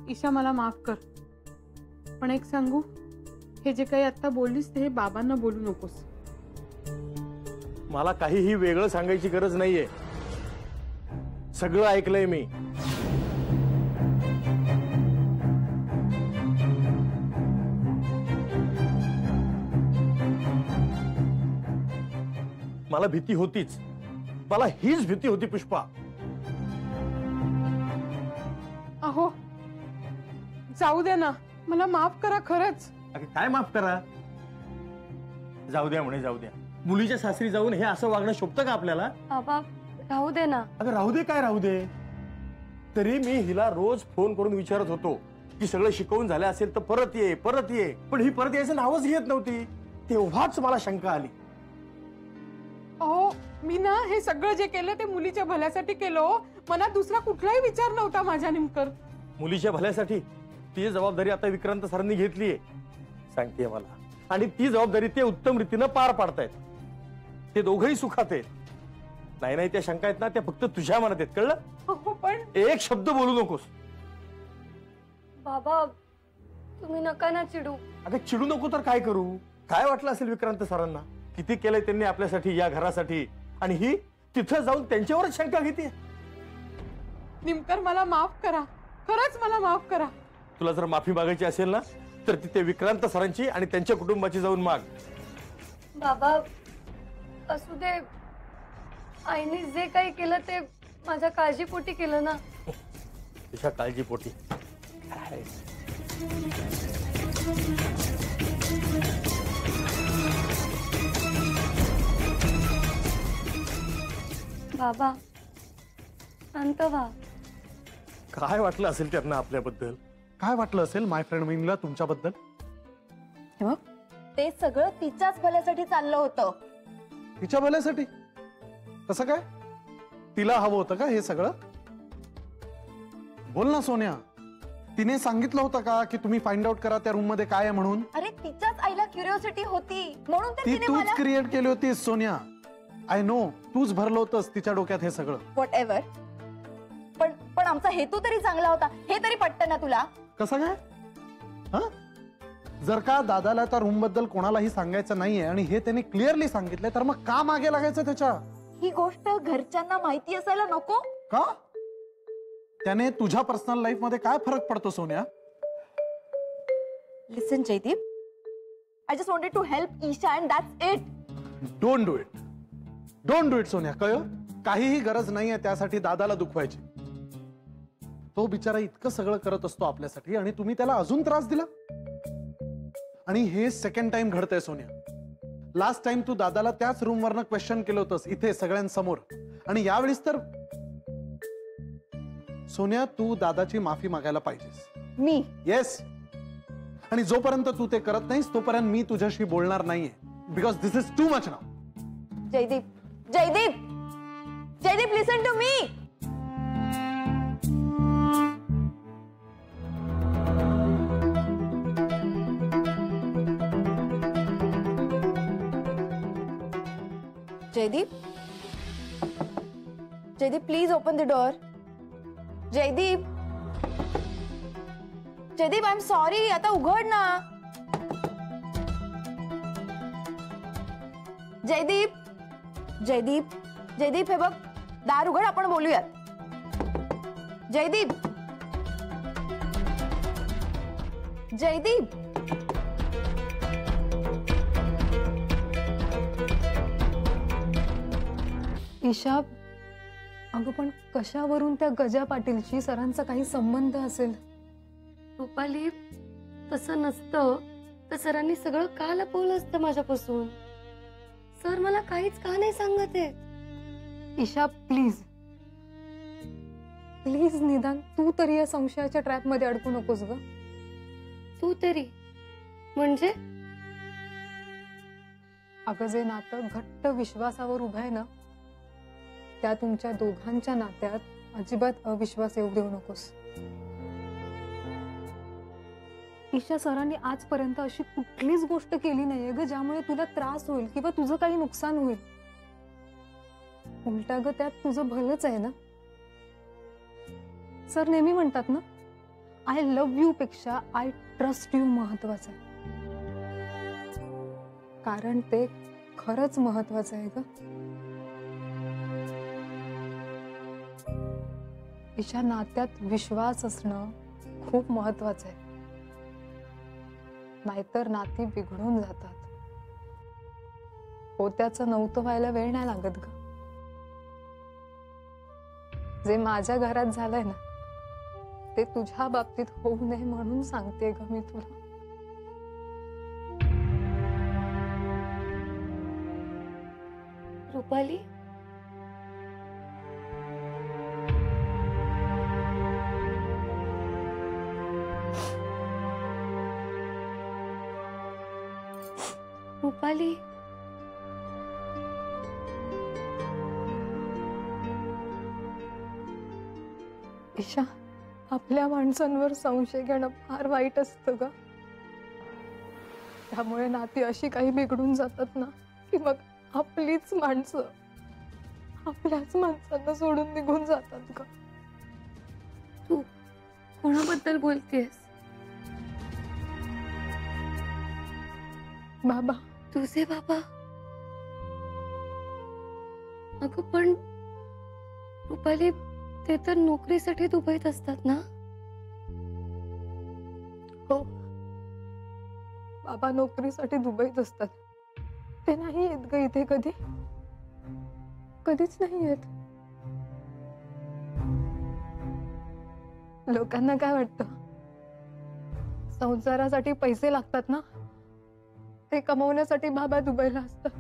ईशा मला माफ कर, पण एक सांगू, हे जे काही आता बोललीस ते हे बाबांना बोलू नकोस. मला काहीही वेगळं सांगायची गरज नाहीये. सगळं ऐकलंय मी. मला भीती होतीच. मला हीच भीती होती पुष्पा. अहो जाऊ दे ना, मला माफ करा खरंच. अगं काय माफ करा? जाऊ द्या म्हणे जाऊ द्या. मुलीच्या सासरी जाऊन हे असं वागणं शोभतं का आपल्याला? बाबा राहू दे ना. अगं राहू दे काय राहू दे? तरी मी हिला रोज फोन करून विचारत होतो की सगळं शिकवून झालं असेल तर परत ये परत ये, पण ही परत यायचं नावच घेत नव्हती. तेव्हाच मला शंका आली. अहो मी ना हे सगळं जे केलं ते मुलीच्या भल्यासाठी केलं. मनात दुसरा कुठलाही विचार नव्हता माझ्या. नेमकर मुलीच्या भल्यासाठी ती जबाबदारी आता विक्रांत सरांनी घेतलीये सांगतेय मला, आणि ती जबाबदारी ते उत्तम रीतीनं पार पाडतायत. ते दोघंही सुखात आहेत. नाही नाही, त्या शंका आहेत ना त्या फक्त तुझ्या मनात आहेत, कळलं? पण एक शब्द बोलू नकोस. बाबा तुम्ही नका ना चिडू. अगं चिडू नको तर काय करू? काय वाटलं असेल विक्रांत सरांना? किती केलंय त्यांनी आपल्यासाठी, या घरासाठी, आणि ही तिथं जाऊन त्यांच्यावरच शंका घेते. निमकर मला माफ करा, खरंच मला माफ करा. तुला जर माफी मागायची असेल ना तर तिथे विक्रांत सरांची आणि त्यांच्या कुटुंबाची जाऊन माग. बाबा असू दे. आईने जे काही केलं ते माझ्या काळजीपोटी केलं ना. तुझ्या काळजीपोटी काय? बाबा शांत व्हा. काय वाटलं असेल त्यांना आपल्याबद्दल? काय वाटलं असेल माय फ्रेंड विंगला तुमच्याबद्दल? ते सगळं तिच्याच भल्यासाठी चाललं होतं. तिच्या भल्यासाठी? कसं काय? तिला हवं होतं का हे सगळं? बोल ना सोन्या. तिने सांगितलं होतं का की तुम्ही फाइंड आउट करा त्या रूम मध्ये काय आहे म्हणून? अरे तिच्याच आईला क्युरिओसिटी होती म्हणून तर ती तिने तूच मला क्रिएट केली होतीस सोन्या. आय नो, तूच भरलं होतंस तिच्या डोक्यात हे सगळं. What ever. पण आमचा हेतू तरी चांगला होता, हे तरी पटतं ना तुला? कसं काय? हा, जर का दादाला त्या रूम बद्दल कोणालाही सांगायचं नाहीये आणि हे त्याने क्लिअरली सांगितलंय तर मग का मागे लागायचं त्याच्या? ही गोष्ट घरच्यांना माहिती असायला नको का? त्याने तुझ्या पर्सनल लाईफ मध्ये काय फरक पडतो Sonya? Listen Jaydeep, I just wanted to help Isha and that's it. Don't do it. Don't do it Sonya. कळलं? काहीही गरज नाहीये त्यासाठी दादाला दुखवायची. तो बिचारा इतकं सगळं करत असतो आपल्यासाठी आणि तुम्ही त्याला अजून त्रास दिला. आणि हे सेकंड टाइम घडतंय सोन्या. लास्ट टाइम तू दादाला त्याच रूम वरनं क्वेश्चन केलं होतंस इथे सगळ्यांसमोर, आणि यावेळेस तर सोन्या तू दादाची माफी मागायला पाहिजेस. मी? येस. आणि जोपर्यंत तू ते करत नाहीस तोपर्यंत मी तुझ्याशी बोलणार नाहीये. Because this is too much now. Jaydeep, Jaydeep, Jaydeep, listen to me. Jaydeep, Jaydeep please open the door. Jaydeep, Jaydeep I am sorry, आता उघड ना. जयदीप, जयदीप, जयदीप हे बघ, दार उघड, आपण बोलूयात. जयदीप, जयदीप. ईशा, अगं पण कशावरून त्या गजा पाटीलशी सरांचा काही संबंध असेल? रुपाली, तसं नसतं तर सरांनी सगळं का लपवलं असतं माझ्यापासून? सर मला काहीच का नाही सांगत आहे. ईशा प्लीज प्लीज, निदान तू तरी या संशयाच्या ट्रॅप मध्ये अडकू नकोस ग. तू तरी म्हणजे? अगं जे नातं घट्ट विश्वासावर उभं आहे ना, त्या तुमच्या दोघांच्या नात्यात अजिबात अविश्वास येऊ देऊ नकोस. ईशा, सरांनी आजपर्यंत अशी कुठलीच गोष्ट केली नाहीये ग ज्यामुळे तुला त्रास होईल किंवा तुझं काही नुकसान होईल. उलटा ग त्यात तुझं भलंच आहे ना. सर नेहमी म्हणतात ना, आय लव्ह यू पेक्षा आय ट्रस्ट यू महत्वाचं आहे. कारण ते खरंच महत्वाचं आहे ग. ईशा, नात्यात विश्वास असणं खूप महत्वाचं आहे. नाहीतर नाती बिघडून जातात. होत्याचं नव्हतं व्हायला वेळ नाही लागत ग. जे माझ्या घरात झालंय ना ते तुझ्या बाबतीत होऊ नये म्हणून सांगते ग मी तुला. रुपाली, रुपाली, ईशा, आपल्या माणसांवर संशय घेणं फार वाईट असतं ग. त्यामुळे नाती अशी काही बिघडून जातात ना की मग आपलीच माणसं आपल्याच माणसांना सोडून निघून जातात ग. तू कोणाबद्दल बोलतेस? बाबा. तुझे बाबा? अगं पण रुपाली, ते तर नोकरीसाठी दुबईत असतात ना? हो, बाबा नोकरीसाठी दुबईत असतात. ते नाही येत ग इथे कधी. कधीच नाही येत. लोकांना काय वाटतं, संसारासाठी पैसे लागतात ना, ते कमवण्यासाठी बाबा दुबईला असतात.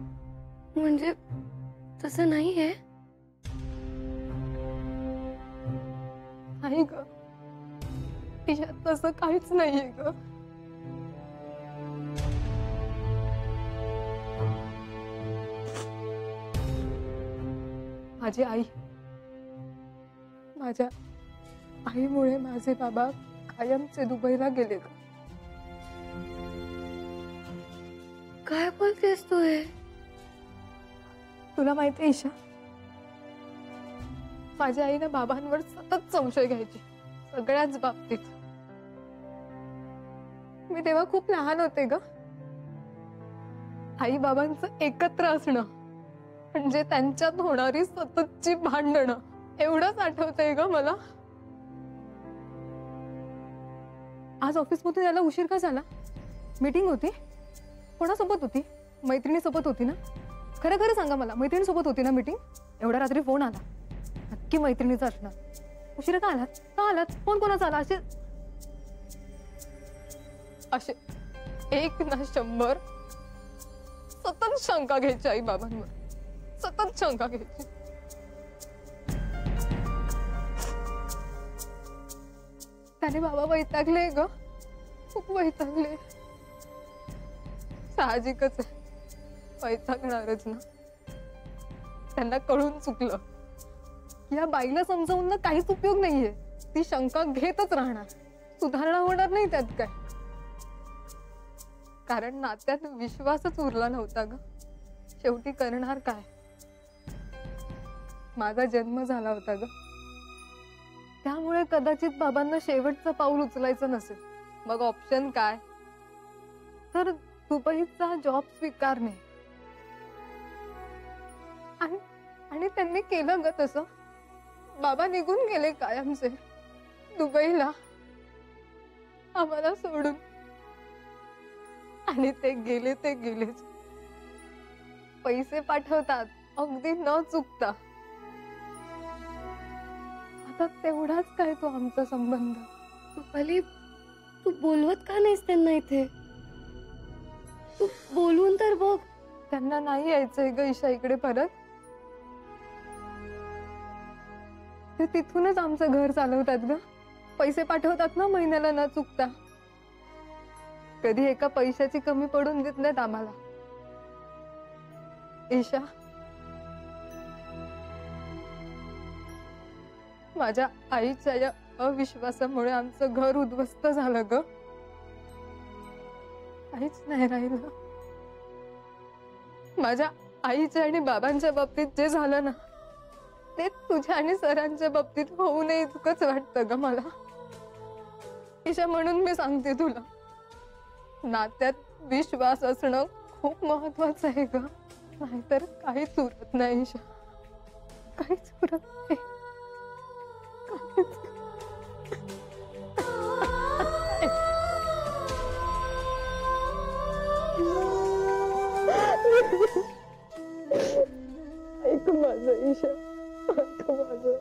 म्हणजे तसं नाहीये. नाही ग, तिच्यात तसं काहीच नाहीये ग. माझी आई, माझ्या आईमुळे माझे बाबा कायमचे दुबईला गेले ग. काय बोलतेस तू हे? तुला माहिती ईशा, माझ्या आईने बाबांवर सतत संशय घ्यायची सगळ्याच बाबतीत. मी तेव्हा खूप लहान होते ग. आई बाबांचं एकत्र असणं म्हणजे त्यांच्यात होणारी सततची भांडणं एवढंच आठवतंय ग मला. आज ऑफिसमधून यायला उशीर का झाला? मीटिंग होती? कोणासोबत होती? मैत्रिणीसोबत होती ना? खरं खरं सांगा मला, मैत्रिणीसोबत होती ना मीटिंग? एवढ्या रात्री फोन आला, नक्की मैत्रिणीचा असणार. उशिरा का आलात? का आलात? फोन कोणाचा आला? असे असे 1 ना 100 सतत शंका घ्यायची आई बाबांवर. सतत शंका घ्यायची. त्याने बाबा वैतागले ग, खूप वैतागले. साहजिकच आहे, वैतागणारच ना. त्यांना कळून चुकलं की या बाईला समजावून ना काहीच उपयोग नाहीये. ती शंका घेतच राहणार, सुधारणा होणार नाही त्यात काय. कारण नात्यात विश्वासच उरला नव्हता ग. शेवटी करणार काय? माझा जन्म झाला होता ग, त्यामुळे कदाचित बाबांना शेवटचं पाऊल उचलायचं नसेल. मग ऑप्शन काय? तर दुबईचा जॉब स्वीकारणे. आणि त्यांनी केलं ग तसं. बाबा निघून गेले कायमचे दुबईला आम्हाला सोडून. आणि ते गेले ते गेलेच. पैसे पाठवतात अगदी न चुकता. आता तेवढाच काय तो आमचा संबंध. रुपाली, तू बोलवत का नाहीस त्यांना इथे? तू बोलवून तर बघ. त्यांना नाही यायचंय ग ईशा इकडे परत. ते तिथूनच आमचं घर चालवतात ग. पैसे पाठवतात ना महिन्याला न चुकता. कधी एका पैशाची कमी पडून देत नाहीत आम्हाला. ईशा, माझ्या आईच्या या अविश्वासामुळे आमचं घर उद्ध्वस्त झालं ग. काहीच नाही राहिलं. माझ्या आईच्या आणि बाबांच्या बाबतीत जे झालं ना ते तुझ्या आणि सरांच्या बाबतीत होऊ नये इतकंच वाटतं ग मला. ईशा, म्हणून मी सांगते तुला, नात्यात विश्वास असणं खूप महत्वाचं आहे ग. नाहीतर काहीच उरत नाही ईशा, काहीच उरत नाही. काहीच. ऐक माझं ईशा, ऐक माझं.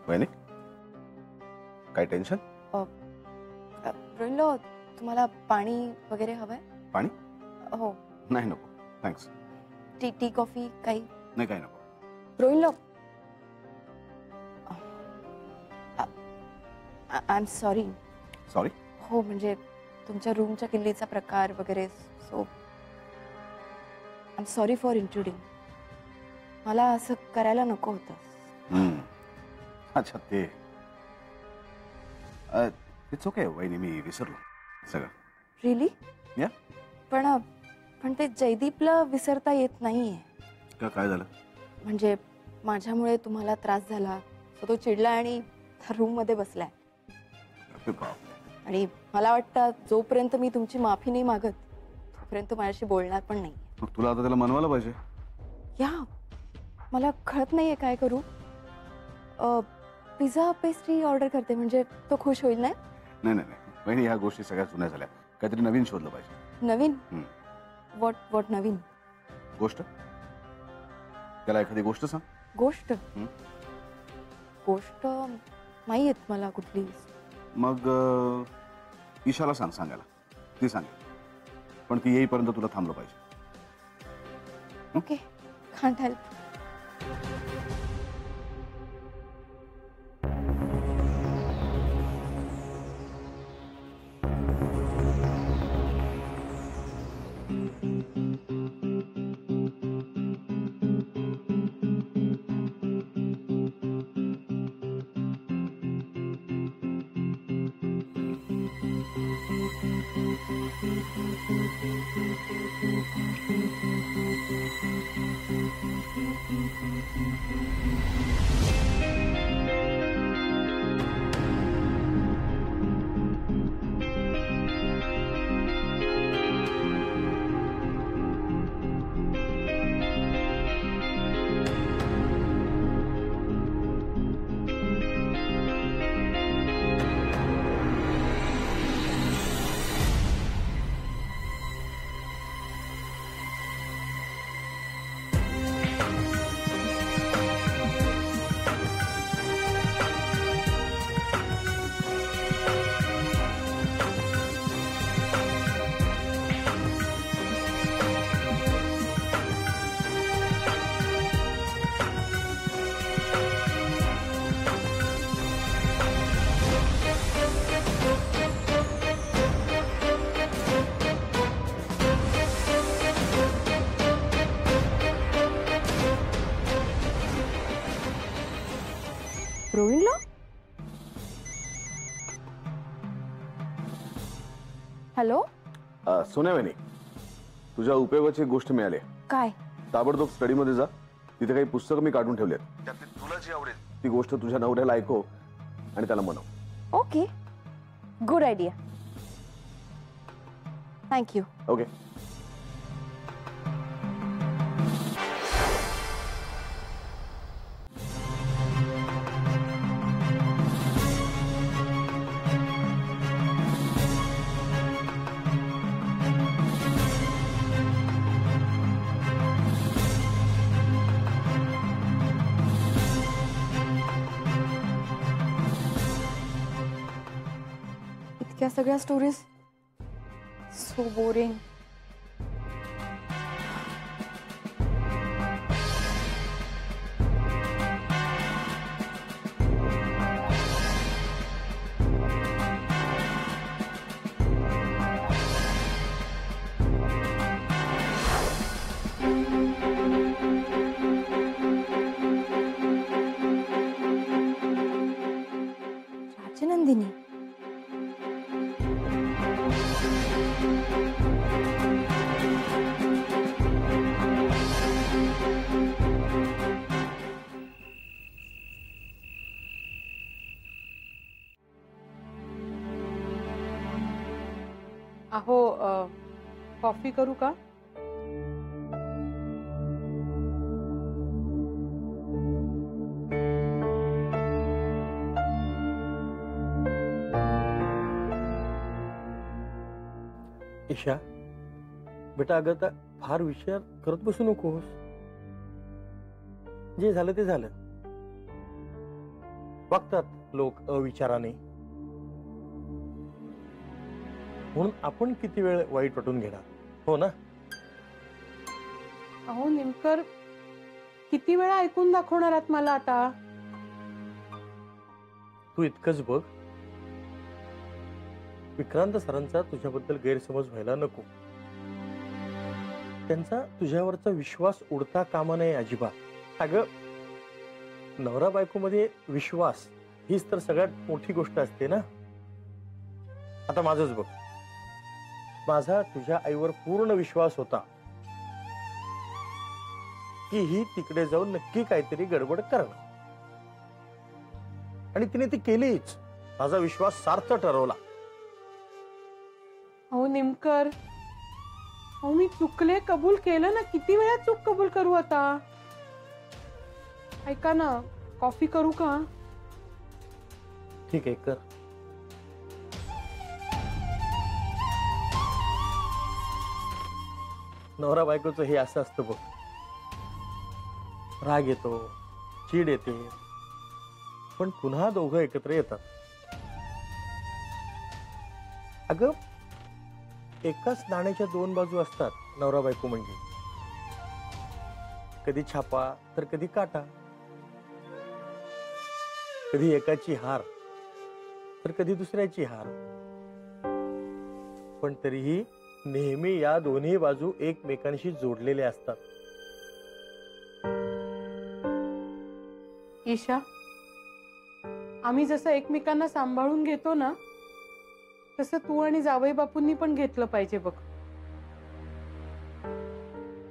वहिनी, काय टेन्शन? रोहिणलो, तुम्हाला पाणी वगैरे हवंय? पाणी? हो. नाही नको, थँक्स. टी कॉफी काही? नाही, काही नको. रोहिणलो, आय एम सॉरी. सॉरी? हो, म्हणजे तुमच्या रूमच्या किल्लीचा प्रकार वगैरे. So I am sorry for intruding. मला असं करायला नको होतं. अच्छा, ते इट्स ओके वहिनी, मी विसरलो सगळं. रिअली? या. पण ते जयदीपला विसरता येत नाहीये. का, काय झालं? म्हणजे माझ्यामुळे तुम्हाला त्रास झाला, सो तो चिडला आणि रूम मध्ये बसलाय. अरे बाप. आणि मला वाटतं जोपर्यंत मी तुमची माफी नाही मागत तोपर्यंत माझ्याशी बोलणार पण नाही. मग तुला आता त्याला मनवायला पाहिजे. या, मला कळत नाहीये काय करू. पिझ्झा पेस्ट्री ऑर्डर करते, म्हणजे तो खुश होईल. नाही नाही नाही वहिनी, ह्या गोष्टी सगळ्या जुन्या झाल्या. काहीतरी नवीन शोधलं पाहिजे. नवीन? व्हॉट नवीन गोष्ट? त्याला एखादी गोष्ट सांग. गोष्ट? गोष्ट नाही येत मला कुठली. मग ईशाला सांग, सांगायला. ती सांगेल, पण ती येईपर्यंत तुला थांबलं पाहिजे. Okay, can't help. रोहिणला? हॅलो. सोन्या वहिनी, तुझ्या उपयोगाची गोष्ट मिळाली. काय? ताबडतोब स्टडी मध्ये जा. तिथे काही पुस्तकं मी काढून ठेवलेत. त्यातली तुला जी आवडेल ती गोष्ट तुझ्या नवऱ्याला ऐकव आणि त्याला मनव. Okay, good idea. Thank you. Okay. इतक्या सगळ्या स्टोरीज, सो बोरिंग. राजनंदिनी. अहो कॉफी करू का? ईशा बेटा, अगं आता फार विचार करत बसू नकोस. जे झालं ते झालं. वागतात लोक अविचाराने, म्हणून आपण किती वेळ वाईट वाटून घेणार, हो ना? अहो नेमकर किती वेळा ऐकून दाखवणार आहात मला आता? तू इतकंच बघ, विक्रांत सरांचा तुझ्याबद्दल गैरसमज व्हायला नको. त्यांचा तुझ्यावरचा विश्वास उडता कामा नये अजिबात. अगं, नवरा बायको मध्ये विश्वास हीच तर सगळ्यात मोठी गोष्ट असते ना. आता माझंच बघ, माझा तुझ्या आईवर पूर्ण विश्वास होता की ही तिकडे जाऊन नक्की काहीतरी गडबड करणार, आणि तिने ती केलीच. माझा विश्वास सार्थ ठरवला. अहो नेमकर, अहो मी चुकले, कबूल केलं ना. किती वेळा चूक कबूल करू आता? ऐका ना, कॉफी करू का? ठीक आहे, कर. नवरा बायकोचं हे असं असतं बघ. राग येतो, चीड येते, पण पुन्हा दोघं एकत्र येतात. अगं, एकाच नाण्याच्या दोन बाजू असतात नवरा बायको म्हणजे. कधी छापा तर कधी काटा, कधी एकाची हार तर कधी दुसऱ्याची हार, पण तरीही नेहमी या दोन्ही बाजू एकमेकांशी जोडलेल्या असतात. ईशा, आम्ही जसं एकमेकांना सांभाळून घेतो ना, तसं तू आणि जावई बापूंनी पण घेतलं पाहिजे बघ.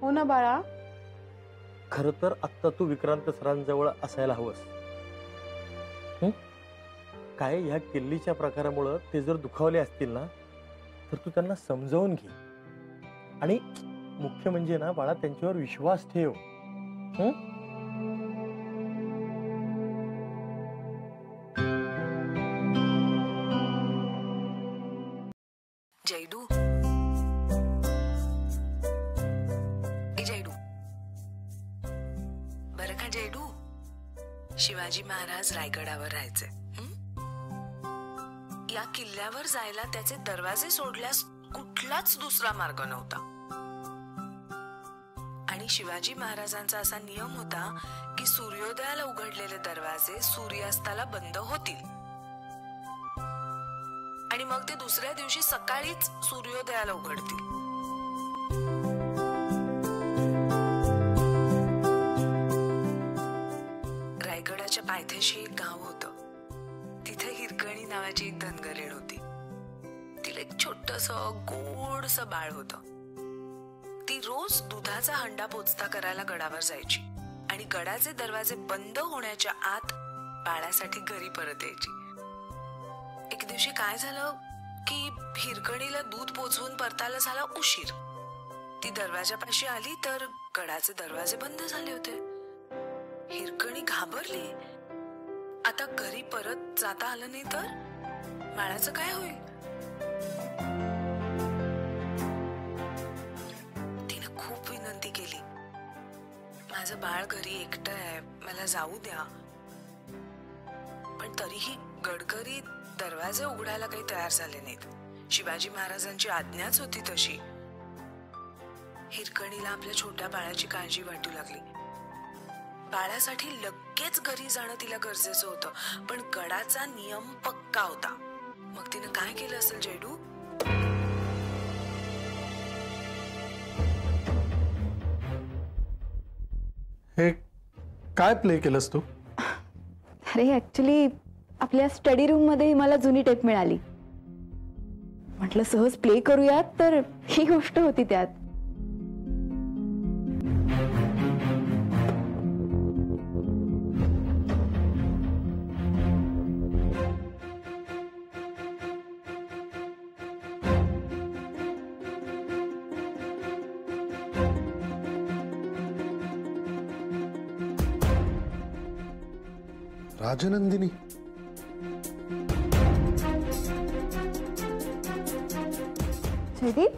हो ना बाळा? खर तर आत्ता तू विक्रांत सरांजवळ असायला हवंस. काय या किल्लीच्या प्रकारामुळं ते जर दुखावले असतील ना, तर तू त्यांना समजावून घे. आणि मुख्य म्हणजे ना बाळा, त्यांच्यावर विश्वास ठेव. जैडू, जैडू, बरं का जैडू, शिवाजी महाराज रायगडावर राहायचे. या किल्ल्यावर जायला त्याचे दरवाजे सोडल्यास कुठलाच दुसरा मार्ग नव्हता. आणि शिवाजी महाराजांचा असा नियम होता की सूर्योदयाला उघडलेले दरवाजे सूर्यास्ताला बंद होतील, आणि मग ते दुसऱ्या दिवशी सकाळीच सूर्योदयाला उघडतील. रायगडाच्या पायथ्याशी एक गाव होतं. तिथे हिरकणी नावाची एक धनगरेड होती. तिला एक छोटंसं गोडसं बाळ होतं. ती रोज दुधाचा हंडा पोचता करायला गडावर जायची आणि गडाचे दरवाजे बंद होण्याच्या आत बाळासाठी घरी परत यायची. एक दिवशी काय झालं की हिरकणीला दूध पोचवून परतायला झाला उशीर. ती दरवाजापाशी आली तर गडाचे दरवाजे बंद झाले होते. हिरकणी घाबरली. आता घरी परत जाता आलं नाही तर बाळाचं काय होईल? तिने खूप विनंती केली, माझं बाळ घरी एकटं आहे, मला जाऊ द्या. पण तरीही गडकरी दरवाजे उघडायला काही तयार झाले नाहीत. शिवाजी महाराजांची आज्ञाच होती तशी. हिरकणीला आपल्या छोट्या बाळाची काळजी वाटू लागली. बाळासाठी लगेच घरी जाणं तिला गरजेचं होतं, पण गडाचा नियम पक्का होता. मग तिनं काय केलं असेल जैडू? हे काय प्ले केलंस तू? अरे ऍक्च्युली आपल्या स्टडी रूम मध्ये मला जुनी टेप मिळाली. म्हटलं सहज प्ले करूयात, तर ही गोष्ट होती त्यात. राजनंदिनी. जयदीप